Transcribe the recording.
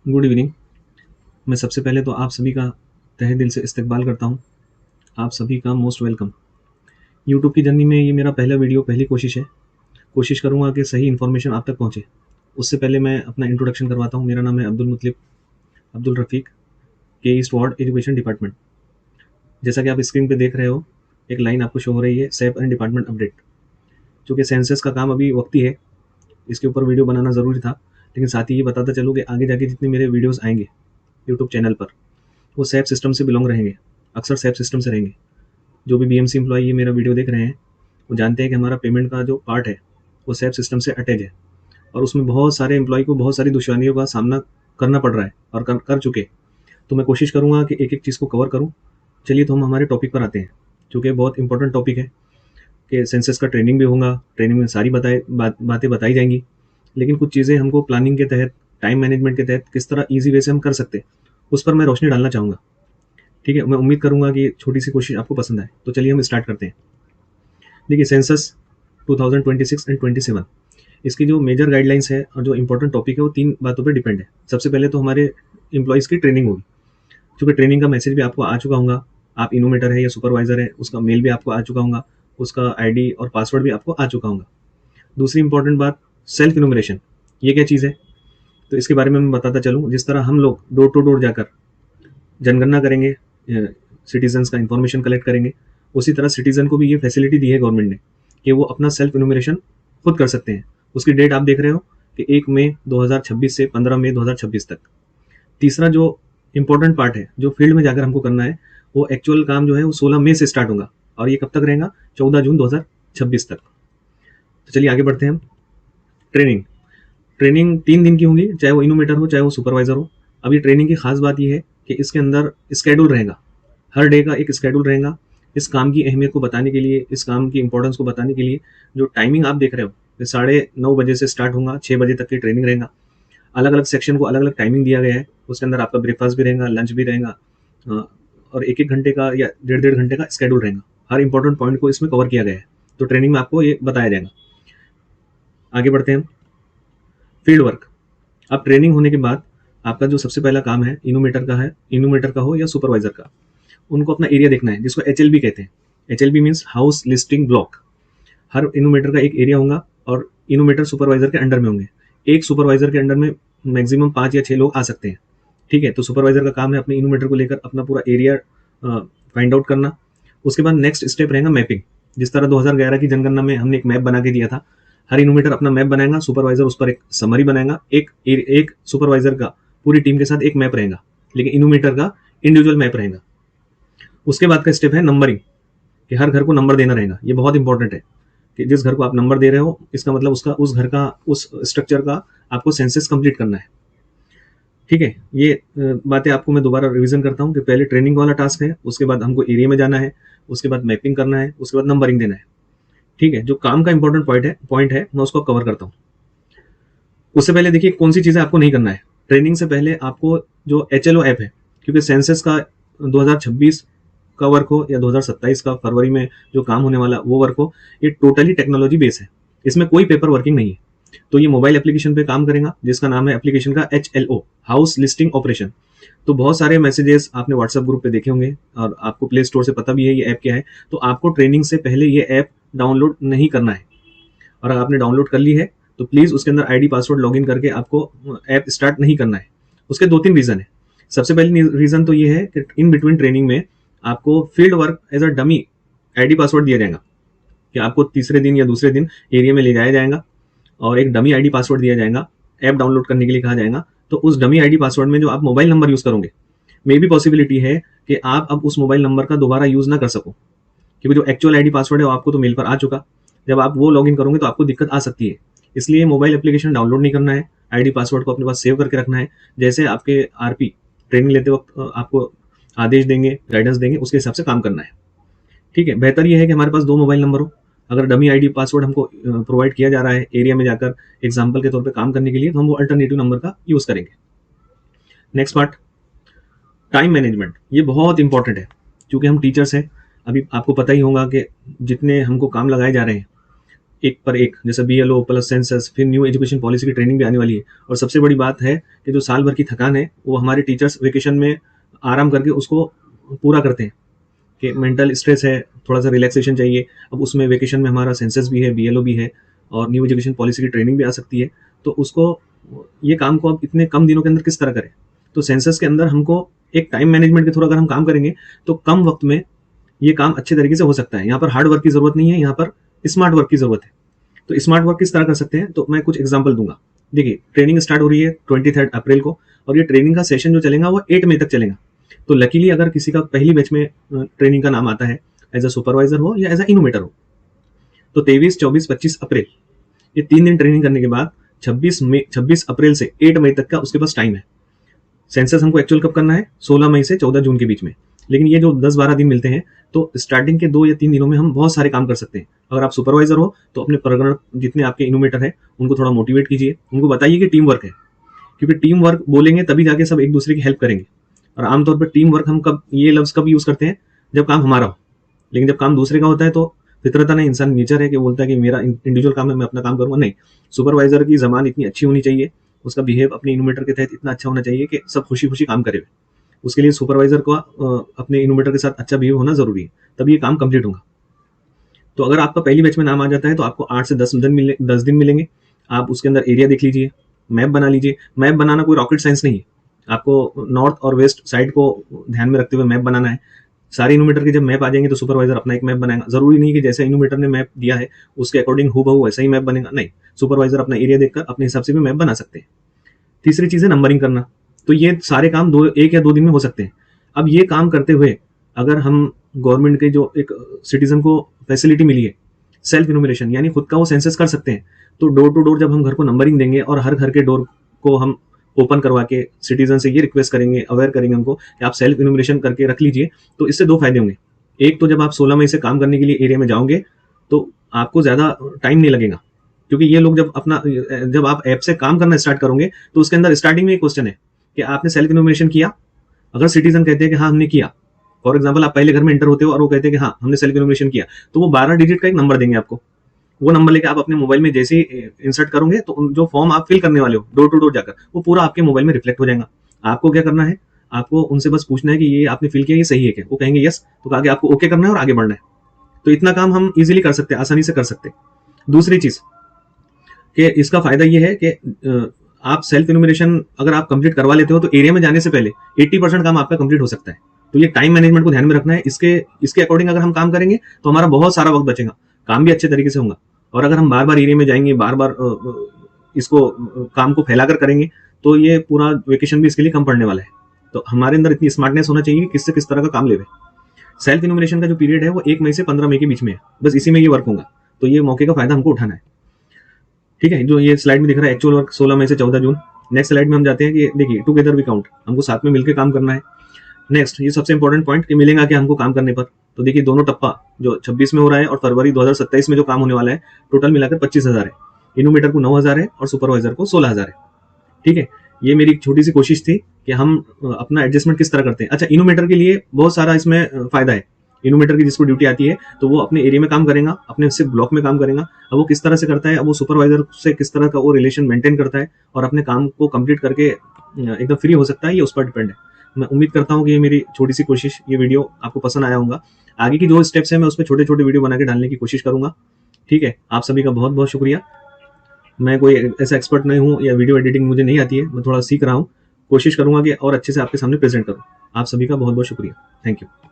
Good evening. मैं सबसे पहले तो आप सभी का तहे दिल से इस्तकबाल करता हूँ। आप सभी का मोस्ट वेलकम। यूट्यूब की जर्नी में ये मेरा पहला वीडियो, पहली कोशिश है। कोशिश करूँगा कि सही इन्फॉर्मेशन आप तक पहुँचे। उससे पहले मैं अपना इंट्रोडक्शन करवाता हूँ। मेरा नाम है अब्दुल मुतलिब अब्दुल रफ़ीक, के ईस्ट वार्ड एजुकेशन डिपार्टमेंट। जैसा कि आप स्क्रीन पे देख रहे हो, एक लाइन आपको शो हो रही है, सैप एंड डिपार्टमेंट अपडेट। चूँकि सेंसस का काम अभी वक्ती है, इसके ऊपर वीडियो बनाना ज़रूरी था, लेकिन साथ ही ये बताता चलूँ कि आगे जाके जितने मेरे वीडियोज़ आएंगे यूट्यूब चैनल पर, वो सैप सिस्टम से बिलोंग रहेंगे, अक्सर सैप सिस्टम से रहेंगे। जो भी बीएमसी एम्प्लॉय ये मेरा वीडियो देख रहे हैं, वो जानते हैं कि हमारा पेमेंट का जो पार्ट है वो सैप सिस्टम से अटैच है, और उसमें बहुत सारे एम्प्लॉय को बहुत सारी दुश्वारियों का सामना करना पड़ रहा है और कर चुके। तो मैं कोशिश करूँगा कि एक एक चीज़ को कवर करूँ। चलिए तो हम हमारे टॉपिक पर आते हैं, क्योंकि बहुत इंपॉर्टेंट टॉपिक है कि सेंसस का ट्रेनिंग भी होगा। ट्रेनिंग में सारी बातें बताई जाएंगी, लेकिन कुछ चीज़ें हमको प्लानिंग के तहत, टाइम मैनेजमेंट के तहत किस तरह ईजी वे से हम कर सकते हैं, उस पर मैं रोशनी डालना चाहूँगा। ठीक है, मैं उम्मीद करूँगा कि छोटी सी कोशिश आपको पसंद आए। तो चलिए हम स्टार्ट करते हैं। देखिए, सेंसस 2026 एंड 27, इसकी जो मेजर गाइडलाइंस है और जो इंपॉर्टेंट टॉपिक है वो तीन बातों पे डिपेंड है। सबसे पहले तो हमारे एम्प्लॉयज़ की ट्रेनिंग होगी, क्योंकि ट्रेनिंग का मैसेज भी आपको आ चुका होगा। आप इनोमेटर है या सुपरवाइजर है, उसका मेल भी आपको आ चुका होगा, उसका आईडी और पासवर्ड भी आपको आ चुका होगा। दूसरी इंपॉर्टेंट बात, सेल्फ इनोमिनेशन। ये क्या चीज़ है, तो इसके बारे में मैं बताता चलूँ। जिस तरह हम लोग डोर टू डोर जाकर जनगणना करेंगे, सिटीजन्स का इंफॉर्मेशन कलेक्ट करेंगे, उसी तरह सिटीजन को भी ये फैसिलिटी दी है गवर्नमेंट ने कि वो अपना सेल्फ इनोमिनेशन खुद कर सकते हैं। उसकी डेट आप देख रहे हो कि 1 मई 2026 से 15 मई 2026 तक। तीसरा जो इंपॉर्टेंट पार्ट है, जो फील्ड में जाकर हमको करना है, वो एक्चुअल काम जो है वो 16 मई से स्टार्ट होगा, और ये कब तक रहेगा, 14 जून 2026 तक। तो चलिए आगे बढ़ते हैं हम। ट्रेनिंग ट्रेनिंग 3 दिन की होगी, चाहे वो इनोमेटर हो चाहे वो सुपरवाइजर हो। अब ये ट्रेनिंग की खास बात ये है कि इसके अंदर स्केड्यूल रहेगा, हर डे का एक स्केड्यूल रहेगा। इस काम की अहमियत को बताने के लिए, इस काम की इंपॉर्टेंस को बताने के लिए, जो टाइमिंग आप देख रहे हो, 9:30 से स्टार्ट होगा, 6 बजे तक की ट्रेनिंग रहेगा। अलग अलग सेक्शन को अलग अलग टाइमिंग दिया गया है। उसके अंदर आपका ब्रेकफास्ट भी रहेगा, लंच भी रहेगा, और एक एक घंटे का या डेढ़ डेढ़ घंटे का स्केड्यूल रहेगा। हर इंपॉर्टेंट पॉइंट को इसमें कवर किया गया है, तो ट्रेनिंग में आपको ये बताया जाएगा। आगे बढ़ते हैं हम। Field work. अब ट्रेनिंग होने के बाद आपका जो सबसे पहला काम है, इनोमेटर का हो या सुपरवाइजर का, उनको अपना एरिया देखना है, जिसको HLB कहते हैं। HLB means house listing block. हर इनोमेटर का एक एरिया होगा, और इनोमेटर सुपरवाइजर के अंडर में होंगे। एक सुपरवाइजर के अंडर में मैक्सिमम 5 या 6 लोग आ सकते हैं। ठीक है, तो सुपरवाइजर का काम है अपने इनोमेटर को लेकर अपना पूरा एरिया फाइंड आउट करना। उसके बाद नेक्स्ट स्टेप रहेगा मैपिंग। जिस तरह 2011 की जनगणना में हमने एक मैप बना के दिया था, हर इनोमेटर अपना मैप बनाएगा, सुपरवाइजर उस पर एक समरी बनाएगा। एक सुपरवाइजर का पूरी टीम के साथ एक मैप रहेगा, लेकिन इनोमेटर का इंडिविजुअल मैप रहेगा। उसके बाद का स्टेप है नंबरिंग, कि हर घर को नंबर देना रहेगा। ये बहुत इंपॉर्टेंट है कि जिस घर को आप नंबर दे रहे हो, इसका मतलब उसका, उस घर का, उस स्ट्रक्चर का आपको सेंसस कंप्लीट करना है। ठीक है, ये बातें आपको मैं दोबारा रिवीजन करता हूँ कि पहले ट्रेनिंग वाला टास्क है, उसके बाद हमको एरिया में जाना है, उसके बाद मैपिंग करना है, उसके बाद नंबरिंग देना है। ठीक है, जो काम का इंपॉर्टेंट पॉइंट है मैं उसको कवर करता हूँ। उससे पहले देखिए कौन सी चीजें आपको नहीं करना है। ट्रेनिंग से पहले आपको जो HLO ऐप है, क्योंकि सेंसस का 2026 का वर्क हो या 2027 का फरवरी में जो काम होने वाला वो वर्क हो, ये टोटली टेक्नोलॉजी बेस है, इसमें कोई पेपर वर्किंग नहीं है। तो ये मोबाइल एप्लीकेशन पे काम करेगा, जिसका नाम है एप्लीकेशन का HLO, हाउस लिस्टिंग ऑपरेशन। तो बहुत सारे मैसेजेस आपने व्हाट्सएप ग्रुप पे देखे होंगे, और आपको प्ले स्टोर से पता भी है ये ऐप क्या है। तो आपको ट्रेनिंग से पहले ये ऐप डाउनलोड नहीं करना है, और अगर आपने डाउनलोड कर ली है तो प्लीज उसके अंदर आईडी पासवर्ड लॉगिन करके आपको ऐप स्टार्ट नहीं करना है। उसके 2-3 रीजन है। सबसे पहली रीजन तो ये है कि इन बिटवीन ट्रेनिंग में आपको field work as a dummy ID password दिया जाएगा, कि आपको तीसरे दिन या दूसरे दिन एरिया में ले जाया जाएगा, और एक डमी आईडी पासवर्ड दिया जाएगा, ऐप डाउनलोड करने के लिए कहा जाएगा। तो उस डमी आईडी पासवर्ड में जो आप मोबाइल नंबर यूज करोगे, मे भी पॉसिबिलिटी है कि आप अब उस मोबाइल नंबर का दोबारा यूज ना कर सको, क्योंकि जो एक्चुअल आईडी पासवर्ड है वो आपको तो मेल पर आ चुका। जब आप वो लॉगिन करोगे तो आपको दिक्कत आ सकती है। इसलिए मोबाइल एप्लीकेशन डाउनलोड नहीं करना है, आईडी पासवर्ड को अपने पास सेव करके रखना है। जैसे आपके आरपी ट्रेनिंग लेते वक्त आपको आदेश देंगे, गाइडेंस देंगे, उसके हिसाब से काम करना है। ठीक है, बेहतर यह है कि हमारे पास 2 मोबाइल नंबर हो। अगर डमी आईडी पासवर्ड हमको प्रोवाइड किया जा रहा है एरिया में जाकर एग्जाम्पल के तौर पर काम करने के लिए, तो हम वो अल्टरनेटिव नंबर का यूज करेंगे। Next part, time management. ये बहुत इंपॉर्टेंट है, क्योंकि हम टीचर्स हैं। अभी आपको पता ही होगा कि जितने हमको काम लगाए जा रहे हैं, एक पर एक, जैसे BLO प्लस सेंसस, फिर न्यू एजुकेशन पॉलिसी की ट्रेनिंग भी आने वाली है। और सबसे बड़ी बात है कि जो साल भर की थकान है वो हमारे टीचर्स वेकेशन में आराम करके उसको पूरा करते हैं, कि मेंटल स्ट्रेस है, थोड़ा सा रिलैक्सेशन चाहिए। अब उसमें वेकेशन में हमारा सेंसस भी है, BLO भी है, और न्यू एजुकेशन पॉलिसी की ट्रेनिंग भी आ सकती है। तो उसको, ये काम को अब इतने कम दिनों के अंदर किस तरह करें? तो सेंसस के अंदर हमको एक टाइम मैनेजमेंट के थ्रू अगर हम काम करेंगे तो कम वक्त में ये काम अच्छे तरीके से हो सकता है। यहाँ पर हार्ड वर्क की जरूरत नहीं है, यहाँ पर स्मार्ट वर्क की जरूरत है। तो स्मार्ट वर्क किस तरह कर सकते हैं, तो मैं कुछ एग्जांपल दूंगा। देखिए, ट्रेनिंग स्टार्ट हो रही है 23 अप्रैल को, और ये ट्रेनिंग का सेशन जो चलेगा वो 8 मई तक चलेगा। तो लकीली अगर किसी का पहली बैच में ट्रेनिंग का नाम आता है, एज अ सुपरवाइजर हो या एज अ इनोवेटर हो, तो 23, 24, 25 अप्रैल ये 3 दिन ट्रेनिंग करने के बाद 26 अप्रैल से 8 मई तक का उसके पास टाइम है। सेंसस हमको एक्चुअल कब करना है? 16 मई से 14 जून के बीच में। लेकिन ये जो 10-12 दिन मिलते हैं, तो स्टार्टिंग के 2 या 3 दिनों में हम बहुत सारे काम कर सकते हैं। अगर आप सुपरवाइजर हो तो अपने प्रगण जितने आपके इनोवेटर है उनको थोड़ा मोटिवेट कीजिए, उनको बताइए कि टीम वर्क है, क्योंकि टीम वर्क बोलेंगे तभी जाके सब एक दूसरे की हेल्प करेंगे। और आमतौर पर टीम वर्क हम कब, ये लफ्ज कब यूज करते हैं? जब काम हमारा हो। लेकिन जब काम दूसरे का होता है तो फितरतन है, इंसान नेचर है कि बोलता है कि मेरा इंडिविजुअल काम है, मैं अपना काम करूंगा। नहीं, सुपरवाइजर की जबान इतनी अच्छी होनी चाहिए, उसका बिहेव अपने इनोवेटर के तहत इतना अच्छा होना चाहिए कि सब खुशी खुशी काम करे। उसके लिए सुपरवाइजर को अपने इनोवेटर के साथ अच्छा बिहेव होना जरूरी है, तभी ये काम कंप्लीट होगा। तो अगर आपका पहली बैच में नाम आ जाता है तो आपको 8 से 10 दिन मिलेंगे। आप उसके अंदर एरिया देख लीजिए, मैप बना लीजिए। मैप बनाना कोई रॉकेट साइंस नहीं है, आपको नॉर्थ और वेस्ट साइड को ध्यान में रखते हुए मैप बनाना है। सारे इनोवेटर के जब मैप आ जाएंगे तो सुपरवाइजर अपना एक मैप बनाएगा। जरूरी नहीं कि जैसे इनोवेटर ने मैप दिया है उसके अकॉर्डिंग हूबहू वैसा ही मैप बनेगा, नहीं, सुपरवाइजर अपना एरिया देखकर अपने हिसाब से भी मैप बना सकते हैं। तीसरी चीज है नंबरिंग करना। तो ये सारे काम 1 या 2 दिन में हो सकते हैं। अब ये काम करते हुए अगर हम गवर्नमेंट के जो एक सिटीजन को फैसिलिटी मिली है सेल्फ इनोमिनेशन, यानी खुद का वो सेंसस कर सकते हैं, तो डोर टू डोर जब हम घर को नंबरिंग देंगे और हर घर के डोर को हम ओपन करवा के सिटीजन से ये रिक्वेस्ट करेंगे, अवेयर करेंगे उनको कि आप सेल्फ इनोमिनेशन करके रख लीजिए, तो इससे 2 फायदे होंगे। एक तो जब आप 16 मई से काम करने के लिए एरिया में जाओगे तो आपको ज्यादा टाइम नहीं लगेगा, क्योंकि ये लोग जब आप ऐप से काम करना स्टार्ट करोगे तो उसके अंदर स्टार्टिंग में एक क्वेश्चन है कि आपने सेल्फ इनोमिनेशन किया। अगर सिटीजन कहते हैं कि हाँ हमने किया, फॉर एग्जाम्पल आप पहले घर में एंटर होते हो और वो कहते हैं कि हाँ हमने सेल्फ इनोमिनेशन किया, तो वो 12 डिजिट का एक नंबर देंगे आपको। वो नंबर लेके आप अपने मोबाइल में जैसे ही इंसर्ट करोगे तो जो फॉर्म आप फिल करने वाले हो डोर टू डोर जाकर, वो पूरा आपके मोबाइल में रिफ्लेक्ट हो जाएगा। आपको क्या करना है? आपको उनसे बस पूछना है कि ये आपने फिल किया, ये सही है क्या? वो कहेंगे यस, तो आगे आपको ओके करना है और आगे बढ़ना है। तो इतना काम हम इजीली कर सकते हैं, आसानी से कर सकते हैं। दूसरी चीज कि इसका फायदा ये है कि आप सेल्फ इनोमिनेशन अगर आप कंप्लीट करवा लेते हो तो एरिया में जाने से पहले 80% काम आपका कंप्लीट हो सकता है। तो ये टाइम मैनेजमेंट को ध्यान में रखना है। इसके अकॉर्डिंग अगर हम काम करेंगे तो हमारा बहुत सारा वक्त बचेगा, काम भी अच्छे तरीके से होगा। और अगर हम बार बार एरिया में जाएंगे, बार बार इसको काम को फैलाकर करेंगे, तो ये पूरा वेकेशन भी इसके लिए कम पड़ने वाला है। तो हमारे अंदर इतनी स्मार्टनेस होना चाहिए कि किससे किस तरह का काम लेवे। सेल्फ इनोमिनेशन का जो पीरियड है वो 1 मई से 15 मई के बीच में है, बस इसी में ये वर्क होगा। तो ये मौके का फायदा हमको उठाना है। ठीक है, जो ये स्लाइड में दिख रहा है एक्चुअल वर्क 16 मई से 14 जून। नेक्स्ट स्लाइड में हम जाते हैं कि देखिए टुगेदर वी काउंट, हमको साथ में मिलकर काम करना है। नेक्स्ट, ये सबसे इंपॉर्टेंट पॉइंट कि मिलेगा क्या हमको काम करने पर। तो देखिए दोनों टप्पा जो 26 में हो रहा है और फरवरी 2027 में जो काम होने वाला है, टोटल मिलाकर 25,000 है। इनोवेटर को 9,000 है और सुपरवाइजर को 16,000 है। ठीक है, ये मेरी छोटी सी कोशिश थी कि हम अपना एडजस्टमेंट किस तरह करते हैं। अच्छा, इनोवेटर के लिए बहुत सारा इसमें फायदा है। इनोवेटर की जिसको ड्यूटी आती है तो वो अपने एरिया में काम करेगा, अपने सिर्फ ब्लॉक में काम करेगा। अब वो किस तरह से करता है, अब वो सुपरवाइजर से किस तरह का वो रिलेशन मेंटेन करता है और अपने काम को कंप्लीट करके एकदम फ्री हो सकता है, ये उस पर डिपेंड है। मैं उम्मीद करता हूँ कि ये मेरी छोटी सी कोशिश, ये वीडियो आपको पसंद आया होगा। आगे की जो स्टेप्स है मैं उस पर छोटे छोटे वीडियो बना के डालने की कोशिश करूंगा। ठीक है, आप सभी का बहुत बहुत शुक्रिया। मैं कोई ऐसा एक्सपर्ट नहीं हूँ या वीडियो एडिटिंग मुझे नहीं आती है, मैं थोड़ा सीख रहा हूँ। कोशिश करूंगा कि और अच्छे से आपके सामने प्रेजेंट करूँ। आप सभी का बहुत बहुत शुक्रिया। Thank you.